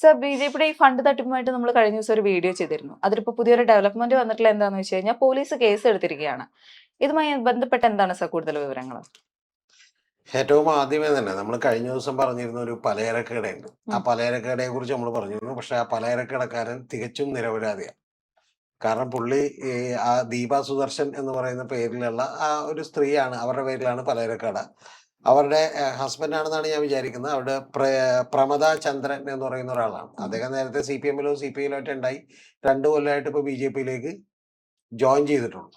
Sir ബിജെപിയുടെ ഈ fund തട്ടിപ്പുമായിട്ട് നമ്മൾ കഴിഞ്ഞ ദിവസം ഒരു വീഡിയോ ചെയ്തിരുന്നു. അതിലിപ്പോ പുതിയൊരു ഡെവലപ്മെന്റ് വന്നിട്ടുള്ള എന്താണെന്ന് വെച്ച് കഴിഞ്ഞാൽ പോലീസ് കേസ് എടുത്തിരിക്കുകയാണ്. ഇതുമായി ബന്ധപ്പെട്ട് എന്താണ് സർ കൂടുതൽ വിവരങ്ങൾ? ഏറ്റവും ആദ്യമേ തന്നെ നമ്മൾ കഴിഞ്ഞ ദിവസം പറഞ്ഞിരുന്ന ഒരു പലചരക്കടയുണ്ട്. ആ പലചരക്കടയെ കുറിച്ച് നമ്മൾ പറഞ്ഞിരുന്നു. പക്ഷെ ആ പലചരക്കടക്കാരൻ തികച്ചും നിരപരാധിയാണ്. കാരണം പുള്ളി ആ ദീപ സുദർശൻ എന്ന് പറയുന്ന പേരിലുള്ള ആ ഒരു സ്ത്രീയാണ്, അവരുടെ പേരിലാണ് പലചരക്കട. അവരുടെ ഹസ്ബൻഡ് ആണെന്നാണ് ഞാൻ വിചാരിക്കുന്നത്. അവിടെ പ്രമദ ചന്ദ്രൻ എന്ന് പറയുന്ന ഒരാളാണ്. അദ്ദേഹം നേരത്തെ CPM-ലോ CPI-ലോ ആയിട്ട് ഉണ്ടായി. 2 കൊല്ലമായിട്ട് ഇപ്പോൾ BJP-യിലേക്ക് ജോയിൻ ചെയ്തിട്ടുണ്ട്.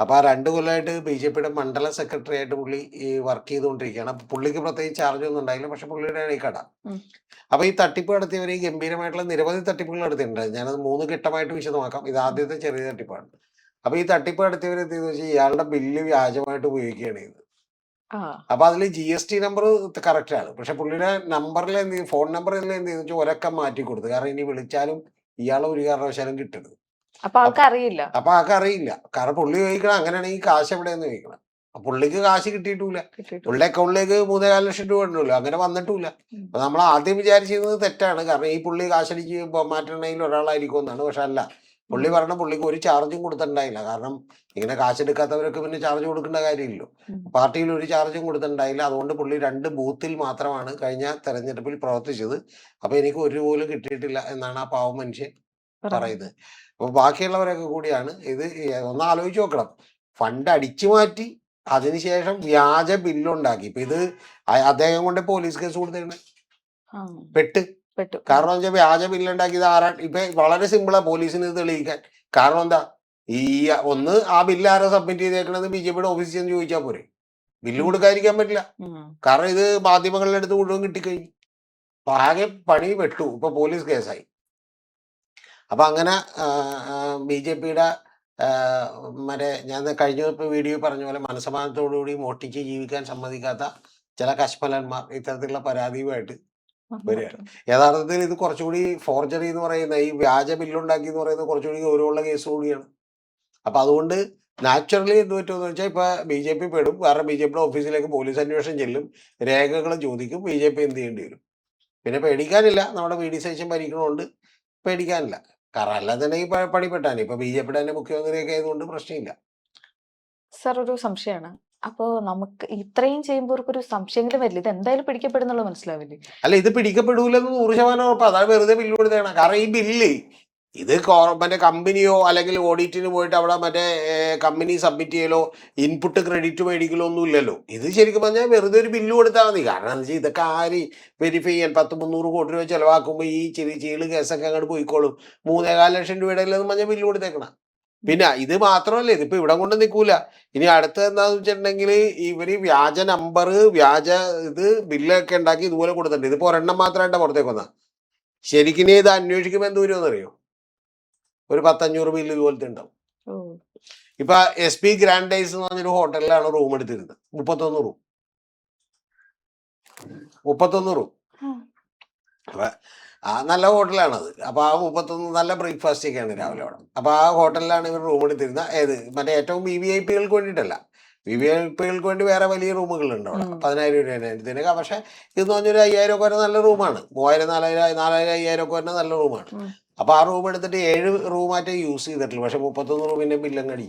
അപ്പോൾ ആ 2 കൊല്ലമായിട്ട് BJP-യുടെ മണ്ഡല സെക്രട്ടറി ആയിട്ട് പുള്ളി വർക്ക് ചെയ്തുകൊണ്ടിരിക്കുകയാണ്. അപ്പോൾ പുള്ളിക്ക് പ്രത്യേകിച്ച് ചാർജ് ഒന്നും ഉണ്ടായില്ല. പക്ഷെ പുള്ളിയുടെ ഈ കട. അപ്പോൾ ഈ തട്ടിപ്പ് നടത്തിയവർ ഈ ഗംഭീരമായിട്ടുള്ള നിരവധി തട്ടിപ്പുകൾ നടത്തിയിട്ടുണ്ട്. ഞാനത് 3 ഘട്ടമായിട്ട് വിശദമാക്കാം. ഇത് ആദ്യത്തെ ചെറിയ തട്ടിപ്പാണ്. അപ്പോൾ ഈ തട്ടിപ്പ് നടത്തിയവർ എന്തെന്ന് വെച്ചാൽ ഇയാളുടെ ബില്ല് വ്യാജമായിട്ട് ഉപയോഗിക്കുകയാണ് ചെയ്തത്. അപ്പൊ അതിൽ GST നമ്പർ കറക്റ്റ് ആണ്. പക്ഷെ പുള്ളിയുടെ നമ്പറിൽ ഫോൺ നമ്പറിൽ എന്ത് ചെയ്തു വെച്ചാൽ ഒരക്കം മാറ്റി കൊടുത്തു. കാരണം ഇനി വിളിച്ചാലും ഇയാളെ ഒരു കാരണവശാലും കിട്ടരുത്. അപ്പൊ ആൾക്ക് അറിയില്ല. കാരണം പുള്ളി ചോദിക്കണം അങ്ങനെയാണെങ്കിൽ കാശ് എവിടെയെന്ന് ചോദിക്കണം. പുള്ളിക്ക് കാശ് കിട്ടിയിട്ടില്ല. പുള്ളിയുടെ അക്കൗണ്ടിലേക്ക് 3.4 ലക്ഷം രൂപ ഉണ്ടല്ലോ, അങ്ങനെ വന്നിട്ടില്ല. അപ്പൊ നമ്മൾ ആദ്യം വിചാരിച്ചിരുന്നത് തെറ്റാണ്. കാരണം ഈ പുള്ളി കാശടിക്ക് മാറ്റണമെങ്കിൽ ഒരാളായിരിക്കും എന്നാണ്. പക്ഷെ അല്ല, പുള്ളി പറഞ്ഞ പുള്ളിക്ക് ഒരു ചാർജും കൊടുത്തിട്ടുണ്ടായില്ല. കാരണം ഇങ്ങനെ കാശെടുക്കാത്തവരൊക്കെ പിന്നെ ചാർജ് കൊടുക്കേണ്ട കാര്യമില്ലല്ലോ. പാർട്ടിയിൽ ഒരു ചാർജും കൊടുത്തിട്ടുണ്ടായില്ല. അതുകൊണ്ട് പുള്ളി 2 ബൂത്തിൽ മാത്രമാണ് കഴിഞ്ഞ തെരഞ്ഞെടുപ്പിൽ പ്രവർത്തിച്ചത്. അപ്പൊ എനിക്ക് ഒരു പോലും കിട്ടിയിട്ടില്ല എന്നാണ് ആ പാവം മനുഷ്യൻ പറയുന്നത്. അപ്പൊ ബാക്കിയുള്ളവരൊക്കെ കൂടിയാണ് ഇത്. ഒന്ന് ആലോചിച്ച് നോക്കണം. ഫണ്ട് അടിച്ചു മാറ്റി അതിനുശേഷം വ്യാജ ബില്ലുണ്ടാക്കി. ഇപ്പൊ ഇത് അദ്ദേഹം കൊണ്ട് പോലീസ് കേസ് കൊടുത്തേക്കണേ പെട്ട്. കാരണം വെച്ചാൽ വ്യാജ ബില്ലുണ്ടാക്കിയത് ഇപ്പൊ വളരെ സിമ്പിളാ പോലീസിന് ഇത് തെളിയിക്കാൻ. കാരണം എന്താ, ഒന്ന് ആ ബില്ല് ആരാ സബ്മിറ്റ് ചെയ്തേക്കണത് BJP-യുടെ ഓഫീസിൽ ചെന്ന് ചോദിച്ചാൽ പോരെ. ബില്ല് കൊടുക്കാതിരിക്കാൻ പറ്റില്ല. കാരണം ഇത് മാധ്യമങ്ങളുടെ അടുത്ത് മുഴുവൻ കിട്ടിക്കഴിഞ്ഞു. അപ്പൊ ആകെ പണി വെട്ടു. ഇപ്പൊ പോലീസ് കേസായി. അപ്പൊ അങ്ങനെ BJP-യുടെ മറ്റേ ഞാൻ കഴിഞ്ഞ വീഡിയോ പറഞ്ഞ പോലെ മനസ്സമാനത്തോടുകൂടി മോഷ്ടിച്ച് ജീവിക്കാൻ സമ്മതിക്കാത്ത ചില കശ്മലന്മാർ ഇത്തരത്തിലുള്ള പരാതിയുമായിട്ട് വരികയാണ്. യഥാർത്ഥത്തിൽ ഇത് കുറച്ചുകൂടി ഫോർജറി എന്ന് പറയുന്ന ഈ വ്യാജ ബില്ലുണ്ടാക്കി എന്ന് പറയുന്നത് കുറച്ചുകൂടി ഗൗരവമുള്ള കേസ് കൂടിയാണ്. അപ്പൊ അതുകൊണ്ട് നാച്ചുറലി എന്ത് പറ്റുമെന്ന് വെച്ചാൽ ഇപ്പൊ BJP പെടും. കാരണം BJP-യുടെ ഓഫീസിലേക്ക് പോലീസ് അന്വേഷണം ചെല്ലും, രേഖകൾ ചോദിക്കും, BJP എന്ത് ചെയ്യേണ്ടി വരും. പിന്നെ പേടിക്കാനില്ല, നമ്മുടെ VD സതീശൻ ഭരിക്കണോണ്ട് പേടിക്കാനില്ല. കാരണം അല്ലാന്നുണ്ടെങ്കിൽ പണിപ്പെട്ടാണ്. ഇപ്പൊ BJP-യുടെ തന്നെ മുഖ്യമന്ത്രിയൊക്കെ ആയതുകൊണ്ട് പ്രശ്നമില്ല. സർ ഒരു സംശയമാണ്. അപ്പോ നമുക്ക് ഇത്രയും ചെയ്യുമ്പോൾ ഒരു സംശയമെങ്കിലും വരില്ല, ഇത് എന്തായാലും പിടിക്കപ്പെടുന്നുള്ള മനസ്സിലാവില്ലേ? അല്ല, ഇത് പിടിക്കപ്പെടൂലെന്ന് 100% ഉറപ്പ്. അതാണ് വെറുതെ ബില്ല് കൊടുത്തേക്കണം. കാരണം ഈ ബില്ല് ഇത് മറ്റേ കമ്പനിയോ അല്ലെങ്കിൽ ഓഡിറ്റിന് പോയിട്ട് അവിടെ മറ്റേ കമ്പനി സബ്മിറ്റ് ചെയ്യലോ ഇൻപുട്ട് ക്രെഡിറ്റ് മേടിക്കലോ ഒന്നും ഇല്ലല്ലോ. ഇത് ശരിക്കും പറഞ്ഞാൽ വെറുതെ ഒരു ബില്ല് കൊടുത്താൽ മതി. കാരണം എന്താ വെച്ചാൽ ഇതൊക്കെ ആര് വെരിഫൈ ചെയ്യാൻ 10-300 കോടി രൂപ ചെലവാക്കുമ്പോൾ ഈ ചീള് കേസൊക്കെ അങ്ങോട്ട് പോയിക്കോളും. 3.4 ലക്ഷം രൂപയുടെ പറഞ്ഞാൽ ബില്ല് കൊടുത്തേക്കണം. പിന്നെ ഇത് മാത്രമല്ല, ഇതിപ്പോ ഇവിടെ കൊണ്ട് നിൽക്കൂല. ഇനി അടുത്ത എന്താന്ന് വെച്ചിട്ടുണ്ടെങ്കിൽ ഇവര് വ്യാജ നമ്പർ ഇത് ബില്ലൊക്കെ ഉണ്ടാക്കി ഇതുപോലെ കൊടുത്തിട്ടുണ്ട്. ഇതിപ്പോ ഒരെണ്ണം മാത്രമായിട്ട് പുറത്തേക്ക് വന്ന ശരിക്കും ഇത് അന്വേഷിക്കുമ്പോൾ എന്ത് വരുമെന്നറിയോ, ഒരു 10-500 ബില്ല് ഇതുപോലത്തെ ഉണ്ടാവും. ഇപ്പൊ SP ഗ്രാൻഡൈസ് എന്ന് പറഞ്ഞൊരു ഹോട്ടലിലാണ് റൂം എടുത്തിരുന്നത്. 31 റൂം. അപ്പൊ നല്ല ഹോട്ടലാണത്. അപ്പൊ ആ 31 നല്ല ബ്രേക്ക്ഫാസ്റ്റ് ഒക്കെയാണ് രാവിലെ അവിടെ. അപ്പൊ ആ ഹോട്ടലിലാണ് ഇവർ റൂം എടുത്തിരുന്നത്. മറ്റേ ഏറ്റവും VVIP-കൾക്ക് വേണ്ടിയിട്ടല്ല, VVIP-കൾക്ക് വേണ്ടി വേറെ വലിയ റൂമുകളുണ്ട് അവിടെ. 10,000 രൂപ. പക്ഷെ ഇതെന്ന് പറഞ്ഞൊരു 5,000 ഒക്കെ വരുന്ന നല്ല റൂമാണ്. 3,000, 4,000, 5,000 ഒക്കെ വരുന്ന നല്ല റൂമാണ്. അപ്പൊ ആ റൂം എടുത്തിട്ട് 7 റൂമായിട്ട് യൂസ് ചെയ്തിട്ടുള്ളൂ. പക്ഷെ 31 റൂമിന്റെ ബില്ലങ്ങടി.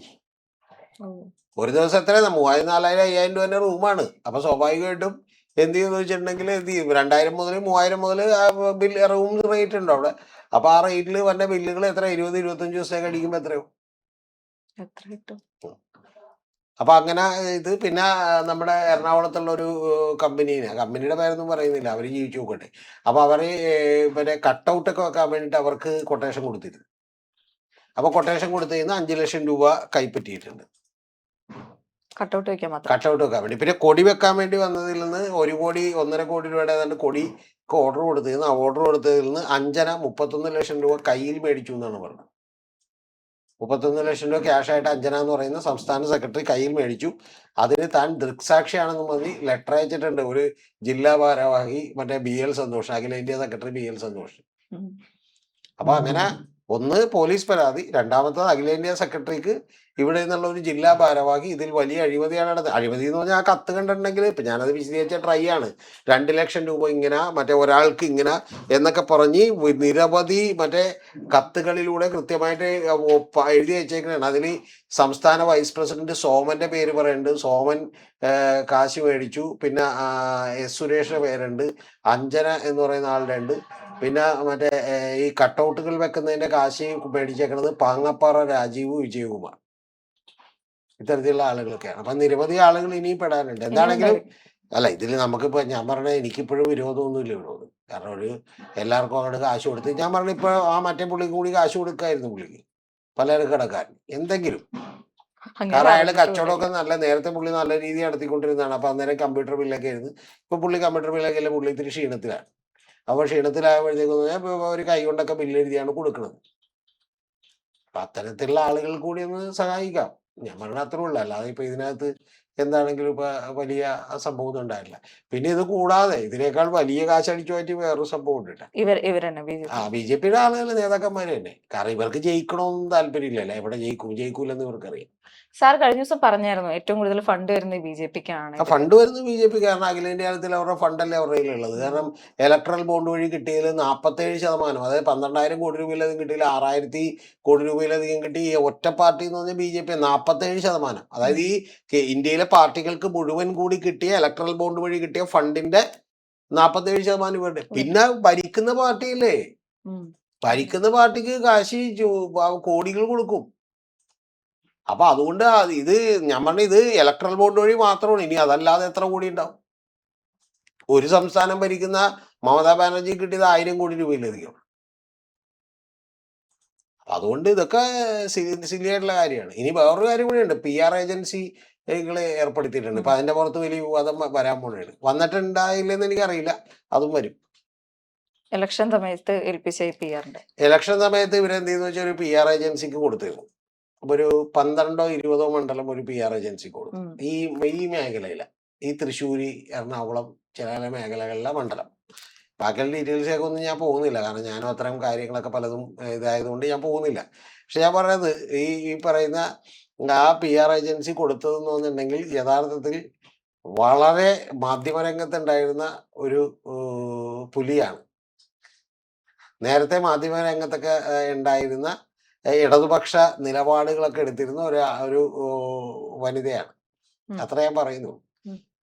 ഒരു ദിവസം എത്ര 3,000, 4,000, 5,000 രൂപ റൂമാണ്. അപ്പൊ സ്വാഭാവികമായിട്ടും എന്ത് ചെയ്യുന്ന വെച്ചിട്ടുണ്ടെങ്കിൽ 2,000 മുതൽ 3,000 മുതൽ ബില്ല് റൂം റേറ്റ് ഉണ്ട് അവിടെ. അപ്പൊ ആ റേറ്റിൽ വന്ന ബില്ലുകൾ എത്ര 20-25 ദിവസത്തേക്ക് അടിക്കുമ്പോ എത്രയോ. അപ്പൊ അങ്ങനെ ഇത് പിന്നെ നമ്മുടെ എറണാകുളത്തുള്ള ഒരു കമ്പനിയുടെ പേരൊന്നും പറയുന്നില്ല, അവര് ജീവിച്ചു നോക്കട്ടെ. അപ്പൊ അവര് പിന്നെ കട്ടൗട്ടൊക്കെ വെക്കാൻ വേണ്ടിട്ട് അവർക്ക് കൊട്ടേഷൻ കൊടുത്തിരുന്നു. അപ്പൊ കൊട്ടേഷൻ കൊടുത്തിരുന്ന 5 ലക്ഷം രൂപ കൈപ്പറ്റിയിട്ടുണ്ട്. കട്ടൗട്ട് വെക്കാൻ വേണ്ടി. പിന്നെ കൊടി വെക്കാൻ വേണ്ടി വന്നതിൽ നിന്ന് 1 കോടി 1.5 കോടി രൂപയുടെ ഏതാണ്ട് കൊടിക്ക് ഓർഡർ കൊടുത്തിരുന്നു. ആ ഓർഡർ കൊടുത്തതിൽ നിന്ന് അഞ്ജന 31 ലക്ഷം രൂപ കയ്യിൽ മേടിച്ചു എന്നാണ് പറഞ്ഞത്. 31 ലക്ഷം രൂപ ക്യാഷായിട്ട് അഞ്ജന എന്ന് പറയുന്ന സംസ്ഥാന സെക്രട്ടറി കയ്യിൽ മേടിച്ചു. അതിന് താൻ ദൃക്സാക്ഷിയാണെന്ന് പറഞ്ഞ് ലെറ്റർ അയച്ചിട്ടുണ്ട് ഒരു ജില്ലാ ഭാരവാഹി മറ്റേ BL സന്തോഷ്, അഖിലേന്ത്യാ സെക്രട്ടറി BL സന്തോഷ്. അപ്പൊ അങ്ങനെ ഒന്ന് പോലീസ് പരാതി, രണ്ടാമത്തത് അഖിലേന്ത്യാ സെക്രട്ടറിക്ക് ഇവിടെ നിന്നുള്ള ഒരു ജില്ലാ ഭാരവാഹി ഇതിൽ വലിയ അഴിമതിയാണ് നടന്നത്. അഴിമതി എന്ന് പറഞ്ഞാൽ ആ കത്ത് കണ്ടിട്ടുണ്ടെങ്കിൽ ഇപ്പം ഞാനത് വിശദീകരിച്ച ട്രൈ ആണ്. 2 ലക്ഷം രൂപ ഇങ്ങനെ, മറ്റേ ഒരാൾക്ക് ഇങ്ങനെ എന്നൊക്കെ പറഞ്ഞ് നിരവധി മറ്റേ കത്തുകളിലൂടെ കൃത്യമായിട്ട് എഴുതി വെച്ചേക്കുന്നതാണ്. അതിൽ സംസ്ഥാന വൈസ് പ്രസിഡന്റ് സോമന്റെ പേര് പറയുന്നുണ്ട്. സോമൻ കാശ് മേടിച്ചു. പിന്നെ എസ് സുരേഷിന്റെ പേരുണ്ട്. അഞ്ജന എന്ന് പറയുന്ന ആളുടെ ഉണ്ട്. പിന്നെ മറ്റേ ഈ കട്ടൗട്ടുകൾ വെക്കുന്നതിന്റെ കാശ് മേടിച്ചേക്കുന്നത് പാങ്ങപ്പാറ രാജീവ് വിജയകുമാർ, ഇത്തരത്തിലുള്ള ആളുകളൊക്കെയാണ്. അപ്പൊ നിരവധി ആളുകൾ ഇനിയും പെടാനുണ്ട്. എന്താണെങ്കിലും അല്ല, ഇതിൽ നമുക്കിപ്പോ ഞാൻ പറഞ്ഞ എനിക്കിപ്പോഴും വിരോധമൊന്നുമില്ല ഇവരോട്. കാരണം എല്ലാവർക്കും അങ്ങോട്ട് കാശ് കൊടുത്ത് ഞാൻ പറഞ്ഞ ഇപ്പൊ ആ മറ്റേ പുള്ളിക്ക് കൂടി കാശ് കൊടുക്കായിരുന്നു, പുള്ളിക്ക് പലരും കിടക്കാൻ എന്തെങ്കിലും. കാരണം അയാള് കച്ചവടമൊക്കെ നേരത്തെ പുള്ളി നല്ല രീതിയിൽ നടത്തിക്കൊണ്ടിരുന്നതാണ്. അപ്പൊ അന്നേരം കമ്പ്യൂട്ടർ ബില്ലൊക്കെ ആയിരുന്നു. ഇപ്പൊ പുള്ളി കമ്പ്യൂട്ടർ ബില്ലൊക്കെ അല്ല, പുള്ളി ഇത്തിരി ക്ഷീണത്തിലാണ്. അപ്പോൾ ക്ഷീണത്തിലായപ്പോഴത്തേക്കും ഒരു കൈ കൊണ്ടൊക്കെ ബില്ല് എഴുതിയാണ് കൊടുക്കുന്നത്. അപ്പൊ അത്തരത്തിലുള്ള ആളുകൾ കൂടി ഒന്ന് സഹായിക്കാം. ഞാൻ പറഞ്ഞ അത്രേ ഉള്ളൂ. അല്ലാതെ ഇപ്പൊ ഇതിനകത്ത് എന്താണെങ്കിലും ഇപ്പൊ വലിയ സംഭവം ഉണ്ടായില്ല. പിന്നെ ഇത് കൂടാതെ ഇതിനേക്കാൾ വലിയ കാശ് അടിച്ചു മാറ്റി വേറൊരു സംഭവം ഉണ്ട്. ബി.ജെ.പിയുടെ ആളുകൾ നേതാക്കന്മാര് തന്നെ. കാരണം ഇവർക്ക് ജയിക്കണമെന്നും താല്പര്യമില്ലല്ലോ. എവിടെ ജയിക്കൂലെന്ന് ഇവർക്കറിയാം. സാർ കഴിഞ്ഞ ദിവസം പറഞ്ഞായിരുന്നു ഏറ്റവും കൂടുതൽ ഫണ്ട് വരുന്നത് ബി.ജെ.പിക്കാണ്. ഫണ്ട് വരുന്നത് ബി.ജെ.പി. കാരണം അഖിലേന്ത്യാ തലത്തിൽ അവരുടെ ഫണ്ടല്ലേ അവരുടെ കയ്യിലുള്ളത്. കാരണം ഇലക്ട്രൽ ബോണ്ട് വഴി കിട്ടിയതിൽ 47%, അതായത് 12,000 കോടി രൂപയിലധികം കിട്ടിയില്ല, 6,000 കോടി രൂപയിലധികം കിട്ടി. ഒറ്റ പാർട്ടി എന്ന് പറഞ്ഞാൽ ബി.ജെ.പി. 47%. അതായത് ഈ ഇന്ത്യയിലെ പാർട്ടികൾക്ക് മുഴുവൻ കൂടി കിട്ടിയ ഇലക്ട്രൽ ബോണ്ട് വഴി കിട്ടിയ ഫണ്ടിന്റെ 47% ഇവരുടെ. പിന്നെ ഭരിക്കുന്ന പാർട്ടിയല്ലേ, ഭരിക്കുന്ന പാർട്ടിക്ക് കാശി കോടികൾ കൊടുക്കും. അപ്പൊ അതുകൊണ്ട് ഇത് ഞാൻ പറഞ്ഞ ഇത് ഇലക്ട്രൽ ബോണ്ട് വഴി മാത്രമാണ്. ഇനി അതല്ലാതെ എത്ര കോടി ഉണ്ടാവും? ഒരു സംസ്ഥാനം ഭരിക്കുന്ന മമതാ ബാനർജി കിട്ടിയത് 1000 കോടി രൂപയിലധികം. അതുകൊണ്ട് ഇതൊക്കെ സില്ലിയായിട്ടുള്ള കാര്യമാണ്. ഇനി വേറൊരു കാര്യം കൂടിയുണ്ട്. PR ഏജൻസികളെ ഏർപ്പെടുത്തിയിട്ടുണ്ട്. ഇപ്പൊ അതിന്റെ പുറത്ത് വലിയ വിവാദം വരാൻ പോണേണ്. വന്നിട്ടുണ്ടായില്ലെന്ന് എനിക്കറിയില്ല, അതും വരും. ഇലക്ഷൻ സമയത്ത് ഏൽപ്പിച്ച ഇലക്ഷൻ സമയത്ത് ഇവരെന്ത് ചെയ്യുന്ന വെച്ചാൽ ഒരു PR ഏജൻസിക്ക് കൊടുത്തിരുന്നു. അപ്പൊ ഒരു 12ഓ 20ഓ മണ്ഡലം ഒരു PR ഏജൻസിക്ക് കൊടുക്കും. ഈ മേഖലയില, ഈ തൃശ്ശൂര്, എറണാകുളം, ചില മേഖലകളിലെ മണ്ഡലം. ബാക്കിയുള്ള ഡീറ്റെയിൽസൊക്കെ ഒന്നും ഞാൻ പോകുന്നില്ല. കാരണം ഞാനും അത്തരം കാര്യങ്ങളൊക്കെ പലതും ഇതായതുകൊണ്ട് ഞാൻ പോകുന്നില്ല. പക്ഷെ ഞാൻ പറയുന്നത് ഈ പറയുന്ന ആ PR ഏജൻസി കൊടുത്തതെന്ന് പറഞ്ഞിട്ടുണ്ടെങ്കിൽ യഥാർത്ഥത്തിൽ വളരെ മാധ്യമരംഗത്തുണ്ടായിരുന്ന ഒരു പുലിയാണ്. നേരത്തെ മാധ്യമരംഗത്തൊക്കെ ഉണ്ടായിരുന്ന ഇടതുപക്ഷ നിലപാടുകളൊക്കെ എടുത്തിരുന്ന ഒരു വനിതയാണ്. അത്ര ഞാൻ പറയുന്നു.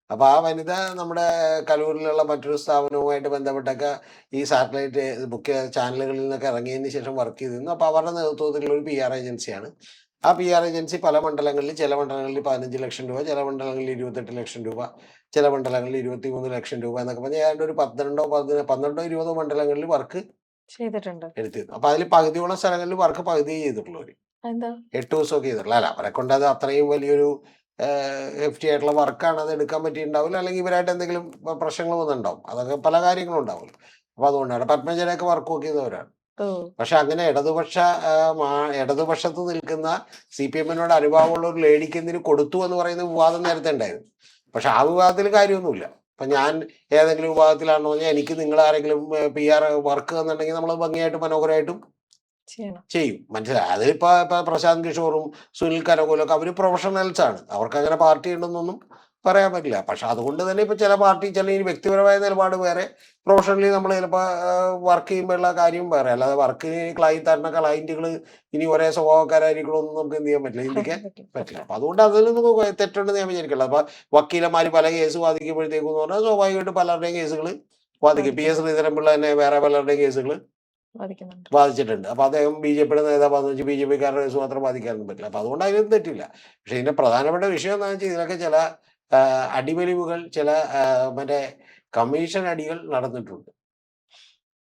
അപ്പൊ ആ വനിത നമ്മുടെ കലൂരിലുള്ള മറ്റൊരു സ്ഥാപനവുമായിട്ട് ബന്ധപ്പെട്ടൊക്കെ ഈ സാറ്റലൈറ്റ് മുഖ്യ ചാനലുകളിൽ നിന്നൊക്കെ ഇറങ്ങിയതിന് ശേഷം വർക്ക് ചെയ്തിരുന്നു. അപ്പൊ അവരുടെ നേതൃത്വത്തിലുള്ള ഒരു PR ഏജൻസിയാണ്. ആ PR ഏജൻസി പല മണ്ഡലങ്ങളിൽ, ചില മണ്ഡലങ്ങളിൽ 15 ലക്ഷം രൂപ, ചില മണ്ഡലങ്ങളിൽ 28 ലക്ഷം രൂപ, ചില മണ്ഡലങ്ങളിൽ 23 ലക്ഷം രൂപ എന്നൊക്കെ പറഞ്ഞാൽ ഏതാണ്ട് ഒരു 12 20 മണ്ഡലങ്ങളിൽ വർക്ക് ചെയ്തിട്ടുണ്ട്, എടുത്തിരുന്നു. അപ്പൊ അതിൽ പകുതിയോളം സ്ഥലങ്ങളിൽ വർക്ക് പകുതി ചെയ്തിട്ടുള്ളവര് 8 ദിവസമൊക്കെ ചെയ്തിട്ടുള്ളൂ. അല്ല, അവരെ കൊണ്ട് അത് അത്രയും വലിയൊരു hefty ആയിട്ടുള്ള വർക്കാണ്, അത് എടുക്കാൻ പറ്റിയിട്ടുണ്ടാവില്ല. അല്ലെങ്കിൽ ഇവരായിട്ട് എന്തെങ്കിലും പ്രശ്നങ്ങൾ വന്നിട്ടുണ്ടാവും. അതൊക്കെ പല കാര്യങ്ങളും ഉണ്ടാവില്ല. അപ്പൊ അതുകൊണ്ടാണ് പത്മജനൊക്കെ വർക്ക് നോക്കി ചെയ്തവരാണ്. പക്ഷെ അങ്ങനെ ഇടതുപക്ഷത്ത് നിൽക്കുന്ന CPM-നോട് അനുഭാവമുള്ള ഒരു ലേഡിക്ക് എന്തിനു കൊടുത്തു എന്ന് പറയുന്ന വിവാദം നേരത്തെ ഉണ്ടായിരുന്നു. പക്ഷെ ആ വിവാദത്തിൽ കാര്യമൊന്നുമില്ല. ഇപ്പൊ ഞാൻ ഏതെങ്കിലും വിഭാഗത്തിലാണെന്ന് പറഞ്ഞാൽ എനിക്ക് നിങ്ങൾ ആരെങ്കിലും PR വർക്ക് എന്നുണ്ടെങ്കിൽ നമ്മൾ ഭംഗിയായിട്ടും മനോഹരമായിട്ടും ചെയ്യും. മനസ്സിലായി. അതിലിപ്പോ പ്രശാന്ത് കിഷോറും സുനിൽ കനകോലൊക്കെ അവര് പ്രൊഫഷണൽസ് ആണ്. അവർക്ക് അങ്ങനെ പാർട്ടി ഉണ്ടെന്നൊന്നും പറയാൻ പറ്റില്ല. പക്ഷെ അതുകൊണ്ട് തന്നെ ഇപ്പൊ ചില പാർട്ടി ചില ഈ വ്യക്തിപരമായ നിലപാട് വേറെ, പ്രൊഫഷണലി നമ്മൾ ചിലപ്പോൾ വർക്ക് ചെയ്യുമ്പോഴുള്ള കാര്യം വേറെ. അല്ലാതെ വർക്ക് തരുന്ന ക്ലയന്റുകൾ ഇനി ഒരേ സ്വഭാവക്കാരായിരിക്കണമെന്നും നമുക്ക് എന്ത് ചെയ്യാൻ പറ്റില്ല, ചിന്തിക്കാൻ പറ്റില്ല. അപ്പൊ അതുകൊണ്ട് അതിലൊന്നും തെറ്റുണ്ടെന്ന് ഞാൻ വിചാരിക്കില്ല. അപ്പൊ വക്കീലന്മാര് പല കേസ് വാദിക്കുമ്പോഴത്തേക്കും എന്ന് പറഞ്ഞാൽ സ്വാഭാവികമായിട്ട് പലരുടെയും കേസുകൾ വാദിക്കും. PS ശ്രീധരൻപിള്ള തന്നെ വേറെ പലരുടെയും കേസുകൾ ബാധിച്ചിട്ടുണ്ട്. അപ്പൊ അദ്ദേഹം BJP-യുടെ നേതാവാന്ന് വെച്ചാൽ BJP-കാരുടെ കേസ് മാത്രം ബാധിക്കാനൊന്നും പറ്റില്ല. അപ്പൊ അതുകൊണ്ട് അതിനൊന്നും തെറ്റില്ല. പക്ഷെ ഇതിന്റെ പ്രധാനപ്പെട്ട വിഷയം എന്താണെന്ന് വെച്ചാൽ ഇതിനൊക്കെ ചില അടിവലിവുകൾ, ചില മറ്റേ കമ്മീഷൻ അടികൾ നടന്നിട്ടുണ്ട്.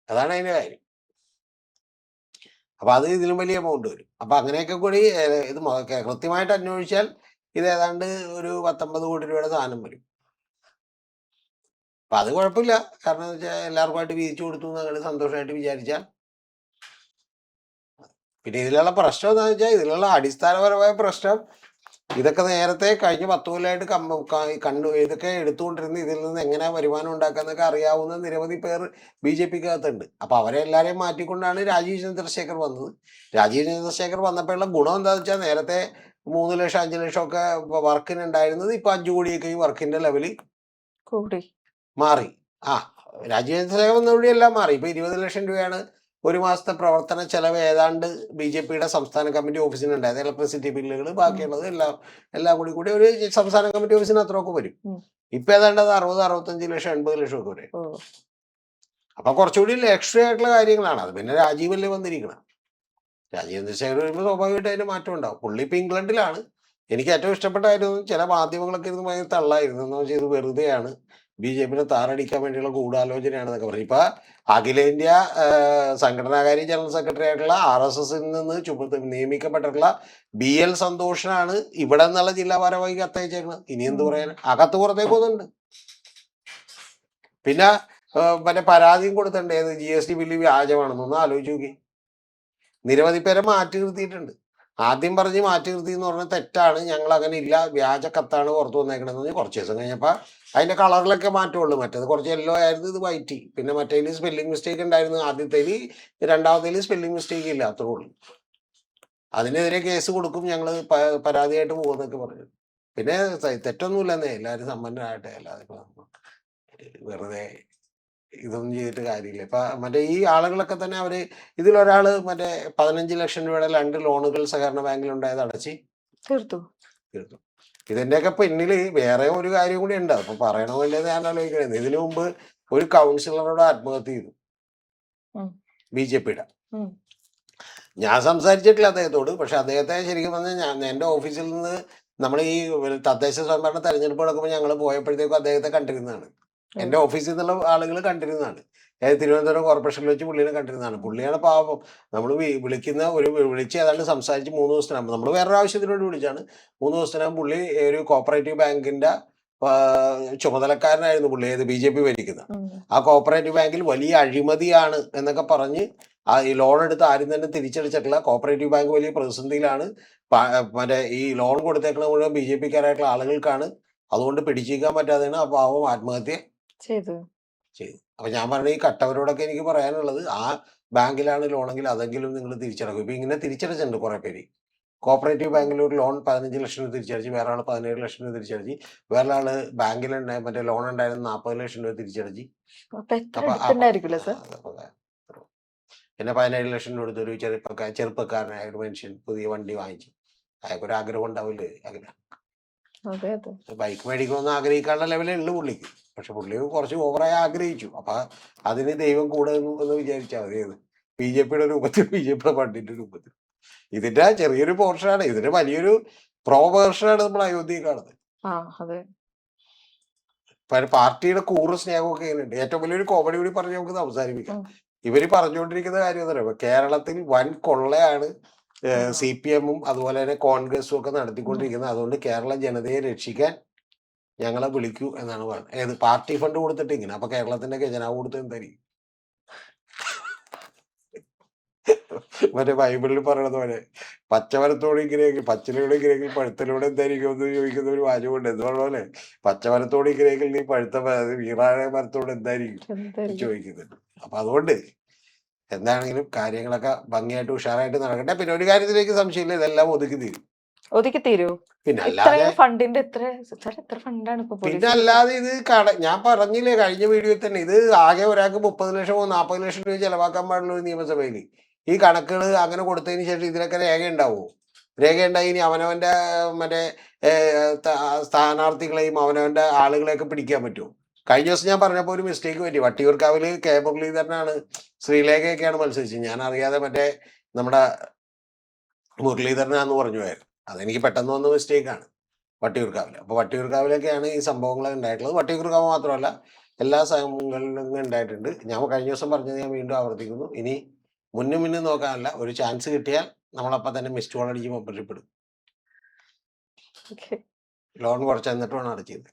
അതാണ് അതിന്റെ കാര്യം. അപ്പൊ അത് ഇതിലും വലിയ എമൗണ്ട് വരും. അപ്പൊ അങ്ങനെയൊക്കെ കൂടി ഇത് കൃത്യമായിട്ട് അന്വേഷിച്ചാൽ ഇത് ഏതാണ്ട് ഒരു 19 കോടി രൂപയുടെ സാധനം വരും. അപ്പൊ അത് കുഴപ്പമില്ല. കാരണം എന്ന് വെച്ചാൽ എല്ലാവർക്കുമായിട്ട് വീതിച്ചു കൊടുത്തു എന്ന് സന്തോഷമായിട്ട് വിചാരിച്ചാൽ. പിന്നെ ഇതിലുള്ള പ്രശ്നം എന്താണെന്ന് വെച്ചാൽ ഇതിലുള്ള അടിസ്ഥാനപരമായ പ്രശ്നം ഇതൊക്കെ നേരത്തെ കഴിഞ്ഞ 10 കൊല്ലമായിട്ട് കണ്ടു ഇതൊക്കെ എടുത്തുകൊണ്ടിരുന്ന ഇതിൽ നിന്ന് എങ്ങനെ വരുമാനം ഉണ്ടാക്കാന്നൊക്കെ അറിയാവുന്ന നിരവധി പേർ BJPക്ക് അകത്തുണ്ട്. അപ്പൊ അവരെ എല്ലാവരെയും മാറ്റിക്കൊണ്ടാണ് രാജീവ് ചന്ദ്രശേഖർ വന്നത്. രാജീവ് ചന്ദ്രശേഖർ വന്നപ്പോഴുള്ള ഗുണം എന്താണെന്ന് വെച്ചാൽ നേരത്തെ 3 ലക്ഷം 5 ലക്ഷം ഒക്കെ വർക്കിന് ഉണ്ടായിരുന്നത് ഇപ്പൊ 5 കോടിയൊക്കെ ഈ വർക്കിന്റെ ലെവലിൽ കൂടി. മാറി. ആ രാജീവ് ചന്ദ്രശേഖർ വന്നതോടെ എല്ലാം മാറി. ഇപ്പൊ 20 ലക്ഷം രൂപയാണ് ഒരു മാസത്തെ പ്രവർത്തന ചെലവ് ഏതാണ്ട് BJPയുടെ സംസ്ഥാന കമ്മിറ്റി ഓഫീസിനുണ്ടായത്. ഇലക്ട്രിസിറ്റി ബില്ലുകൾ ബാക്കിയുള്ളത് എല്ലാം കൂടി ഒരു സംസ്ഥാന കമ്മിറ്റി ഓഫീസിന് അത്രയൊക്കെ വരും. ഇപ്പൊ ഏതാണ്ട് അത് 60-65 ലക്ഷം 80 ലക്ഷം ഒക്കെ വരും. അപ്പൊ കുറച്ചുകൂടി എക്സ്ട്രാ ആയിട്ടുള്ള കാര്യങ്ങളാണ് അത്. പിന്നെ രാജീവല്ലേ വന്നിരിക്കണം. രാജീവ് ചന്ദ്രശേഖർ വരുമ്പോൾ സ്വാഭാവികമായിട്ട് അതിന് മാറ്റം ഉണ്ടാവും. പുള്ളി ഇപ്പൊ ഇംഗ്ലണ്ടിലാണ്. എനിക്ക് ഏറ്റവും ഇഷ്ടപ്പെട്ട കാര്യം ചില മാധ്യമങ്ങളൊക്കെ ഇരുന്ന് ഭയങ്കര തള്ളായിരുന്നു. എന്ന് വെച്ചാൽ ഇത് വെറുതെയാണ്, BJPനെ താറടിക്കാൻ വേണ്ടിയുള്ള ഗൂഢാലോചനയാണെന്നൊക്കെ പറയും. ഇപ്പൊ അഖിലേന്ത്യാ സംഘടനാകാരി ജനറൽ സെക്രട്ടറി ആയിട്ടുള്ള RSSൽ നിന്ന് നിയമിക്കപ്പെട്ടിട്ടുള്ള BL സന്തോഷാണ് ഇവിടെ നിന്നുള്ള ജില്ലാ ഭാരവാഹിക്ക് കത്തയച്ചേക്കുന്നത്. ഇനി എന്ത് പറയാൻ, അകത്ത് പുറത്തേക്ക് പോകുന്നുണ്ട്. പിന്നെ മറ്റേ പരാതിയും കൊടുത്തിട്ടുണ്ട്, ഏത് GST ബില്ല് വ്യാജമാണെന്നൊന്ന് ആലോചിച്ച് നോക്കി. നിരവധി പേരെ മാറ്റി നിർത്തിയിട്ടുണ്ട്. ആദ്യം പറഞ്ഞ് മാറ്റി നിർത്തി എന്ന് പറഞ്ഞാൽ തെറ്റാണ്, ഞങ്ങൾ അങ്ങനെ ഇല്ല, വ്യാജ കത്താണ് പുറത്തു വന്നേക്കണെന്ന് പറഞ്ഞ് കുറച്ച് ദിവസം കഴിഞ്ഞപ്പോൾ അതിന്റെ കളറിലൊക്കെ മാറ്റമുള്ളൂ. മറ്റേത് കുറച്ച് യെല്ലോ ആയിരുന്നു, ഇത് വൈറ്റ്. പിന്നെ മറ്റേതിൽ സ്പെല്ലിംഗ് മിസ്റ്റേക്ക് ഉണ്ടായിരുന്നു ആദ്യത്തേല്, രണ്ടാമത്തേല് സ്പെല്ലിംഗ് മിസ്റ്റേക്ക് ഇല്ല, അത്രേ ഉള്ളൂ. അതിനെതിരെ കേസ് കൊടുക്കും, ഞങ്ങൾ പരാതിയായിട്ട് പോകുന്നൊക്കെ പറഞ്ഞു. പിന്നെ തെറ്റൊന്നുമില്ലെന്നേ, എല്ലാവരും സമ്പന്നരാകട്ടെ, അല്ലാതെ വെറുതെ ഇതൊന്നും ചെയ്തിട്ട് കാര്യമില്ല. ഇപ്പൊ മറ്റേ ഈ ആളുകളൊക്കെ തന്നെ അവര് ഇതിലൊരാള് മറ്റേ 15 ലക്ഷം രൂപയുടെ 2 ലോണുകൾ സഹകരണ ബാങ്കിൽ ഉണ്ടായത് അടച്ച് തീർത്തു. ഇതിന്റെയൊക്കെ പിന്നില് വേറെ ഒരു കാര്യം കൂടി ഉണ്ട്. അപ്പൊ പറയണമല്ലേ ഞാൻ ആലോചിക്കുന്നത്. ഇതിനു മുമ്പ് ഒരു കൗൺസിലറോട് ആത്മഹത്യ ചെയ്തു BJPയുടെ. ഞാൻ സംസാരിച്ചിട്ടില്ല അദ്ദേഹത്തോട്. പക്ഷെ അദ്ദേഹത്തെ ശരിക്കും പറഞ്ഞാൽ എന്റെ ഓഫീസിൽ നിന്ന് നമ്മൾ ഈ തദ്ദേശ സ്വയംഭരണ തെരഞ്ഞെടുപ്പ് നടക്കുമ്പോൾ ഞങ്ങൾ പോയപ്പോഴത്തേക്കും അദ്ദേഹത്തെ കണ്ടിരുന്നതാണ്. എന്റെ ഓഫീസിൽ നിന്നുള്ള ആളുകൾ കണ്ടിരുന്നതാണ്. തിരുവനന്തപുരം കോർപ്പറേഷനിൽ വെച്ച് പുള്ളിനെ കണ്ടിരുന്നതാണ്. പുള്ളിയാണ് പാവം. നമ്മൾ വിളിക്കുന്ന വിളിച്ച് ഏതാണ്ട് സംസാരിച്ച് 3 ദിവസത്തിനകം, നമ്മൾ വേറൊരു ആവശ്യത്തിന് വേണ്ടി വിളിച്ചാണ്. 3 ദിവസത്തിനകം പുള്ളി ഒരു കോപ്പറേറ്റീവ് ബാങ്കിന്റെ ചുമതലക്കാരനായിരുന്നു പുള്ളി, ഏത് BJP ഭരിക്കുന്ന. ആ കോപ്പറേറ്റീവ് ബാങ്കിൽ വലിയ അഴിമതിയാണ് എന്നൊക്കെ പറഞ്ഞ് ഈ ലോൺ എടുത്ത് ആരും തന്നെ തിരിച്ചടിച്ചിട്ടില്ല. കോപ്പറേറ്റീവ് ബാങ്ക് വലിയ പ്രതിസന്ധിയിലാണ്. മറ്റേ ഈ ലോൺ കൊടുത്തേക്കുന്ന മുഴുവൻ BJPക്കാരായിട്ടുള്ള ആളുകൾക്കാണ്. അതുകൊണ്ട് പിടിച്ചിരിക്കാൻ പറ്റാതെയാണ് ആ പാവം ആത്മഹത്യ ചെയ്തു. അപ്പൊ ഞാൻ പറഞ്ഞ ഈ കട്ടവരോടൊക്കെ എനിക്ക് പറയാനുള്ളത്, ആ ബാങ്കിലാണ് ലോണെങ്കിൽ അതെങ്കിലും നിങ്ങൾ തിരിച്ചടക്കും. ഇപ്പൊ ഇങ്ങനെ തിരിച്ചടച്ചിട്ടുണ്ട് കുറെ പേര്. കോപ്പറേറ്റീവ് ബാങ്കിൽ ഒരു ലോൺ 15 ലക്ഷം രൂപ തിരിച്ചടച്ച്, വേറെ ആള് 17 ലക്ഷം രൂപ തിരിച്ചടച്ച്, വേറെ ആള് ബാങ്കിൽ മറ്റേ ലോൺ ഉണ്ടായിരുന്ന 40 ലക്ഷം രൂപ തിരിച്ചടച്ച്. പിന്നെ 17 ലക്ഷം രൂപ എടുത്തൊരു ചെറുപ്പക്കാരനായ ഒരു മനുഷ്യൻ പുതിയ വണ്ടി വാങ്ങിച്ചു. അയാൾക്ക് ഒരു ആഗ്രഹം ഉണ്ടാവില്ലേ, ആഗ്രഹം ബൈക്ക് മേടിക്കണമെന്ന് ആഗ്രഹിക്കാനുള്ള ലെവലേ ഉള്ളു പുള്ളിക്ക്. പക്ഷെ പുള്ളി കുറച്ച് ഓവറായി ആഗ്രഹിച്ചു. അപ്പൊ അതിന് ദൈവം കൂടെ എന്ന് വിചാരിച്ചാൽ മതി. BJPയുടെ രൂപത്തിൽ, BJPയുടെ ഫണ്ടിന്റെ രൂപത്തിൽ. ഇതിന്റെ ചെറിയൊരു പോർഷനാണ്. ഇതിന്റെ വലിയൊരു പ്രോ വേർഷനാണ് നമ്മൾ അയോധ്യയിൽ കാണുന്നത്. പാർട്ടിയുടെ കൂറ് സ്നേഹമൊക്കെ ഇങ്ങനെയുണ്ട്. ഏറ്റവും വലിയൊരു കോമഡി കൂടി പറഞ്ഞ് നമുക്ക് സംസാരിപ്പിക്കാം. ഇവര് പറഞ്ഞുകൊണ്ടിരിക്കുന്ന കാര്യം എന്താ പറയുക, കേരളത്തിൽ വൻ കൊള്ളയാണ് CPM-ഉം അതുപോലെ തന്നെ കോൺഗ്രസും ഒക്കെ നടത്തിക്കൊണ്ടിരിക്കുന്നത്. അതുകൊണ്ട് കേരള ജനതയെ രക്ഷിക്കാൻ ഞങ്ങളെ വിളിക്കൂ എന്നാണ് പറയുന്നത്. ഏത് പാർട്ടി ഫണ്ട് കൊടുത്തിട്ട് ഇങ്ങനെ. അപ്പൊ കേരളത്തിന്റെ ഖജനാവ് കൊടുത്ത് എന്തായിരിക്കും? മറ്റേ ബൈബിളിൽ പറയണത് പോലെ പച്ചമരത്തോടെ ഇങ്ങനെയെങ്കിൽ പച്ചിലൂടെ ഇങ്ങനെയെങ്കിൽ പഴുത്തലൂടെ എന്തായിരിക്കും എന്ന് ചോദിക്കുന്ന ഒരു വാചകമുണ്ട്. എന്ന് പറഞ്ഞ പോലെ പച്ചമരത്തോടെ ഇങ്ങനെയെങ്കിൽ നീ പഴുത്ത വീറായ മരത്തോട് എന്തായിരിക്കും ചോദിക്കുന്നുണ്ട്. അപ്പൊ അതുകൊണ്ട് എന്താണെങ്കിലും കാര്യങ്ങളൊക്കെ ഭംഗിയായിട്ട് ഉഷാറായിട്ട് നടക്കട്ടെ. പിന്നെ ഒരു കാര്യത്തിലേക്ക് സംശയമില്ല, ഇതെല്ലാം ഒതുക്കി തീരൂ. പിന്നെ അല്ലാതെ ഇത് ഞാൻ പറഞ്ഞില്ലേ കഴിഞ്ഞ വീഡിയോയിൽ തന്നെ, ഇത് ആകെ ഒരാൾക്ക് 30 ലക്ഷമോ 40 ലക്ഷം രൂപ ചെലവാക്കാൻ പാടുള്ള ഒരു നിയമസഭയിൽ. ഈ കണക്കുകൾ അങ്ങനെ കൊടുത്തതിന് ശേഷം ഇതിനൊക്കെ രേഖ ഉണ്ടാവുമോ? രേഖ ഉണ്ടായി ഇനി അവനവന്റെ മറ്റേ സ്ഥാനാർത്ഥികളെയും അവനവന്റെ ആളുകളെയൊക്കെ പിടിക്കാൻ പറ്റുമോ? കഴിഞ്ഞ ദിവസം ഞാൻ പറഞ്ഞപ്പോൾ ഒരു മിസ്റ്റേക്ക് പറ്റി. വട്ടിയൂർക്കാവില് K മുരളീധരനാണ് ശ്രീലേഖയൊക്കെയാണ് മത്സരിച്ചത്. ഞാൻ അറിയാതെ മറ്റേ നമ്മുടെ മുരളീധരനാന്ന് പറഞ്ഞു പോയത്. അതെനിക്ക് പെട്ടെന്ന് വന്ന മിസ്റ്റേക്കാണ് വട്ടിയൂർക്കാവില്. അപ്പൊ വട്ടിയൂർക്കാവിലൊക്കെയാണ് ഈ സംഭവങ്ങളൊക്കെ ഉണ്ടായിട്ടുള്ളത്. വട്ടിയൂർക്കാവ് മാത്രമല്ല, എല്ലാ സ്ഥലങ്ങളിലും ഉണ്ടായിട്ടുണ്ട്. ഞാൻ കഴിഞ്ഞ ദിവസം പറഞ്ഞത് ഞാൻ വീണ്ടും ആവർത്തിക്കുന്നു. ഇനി മുന്നും നോക്കാനല്ല, ഒരു ചാൻസ് കിട്ടിയാൽ നമ്മളപ്പം തന്നെ മിസ്ഡ് കോൾ അടിച്ച് മെമ്പർഷിപ്പ് എടുക്കും. ലോൺ കുറച്ച് എന്നിട്ട് വേണം അടച്ചത്.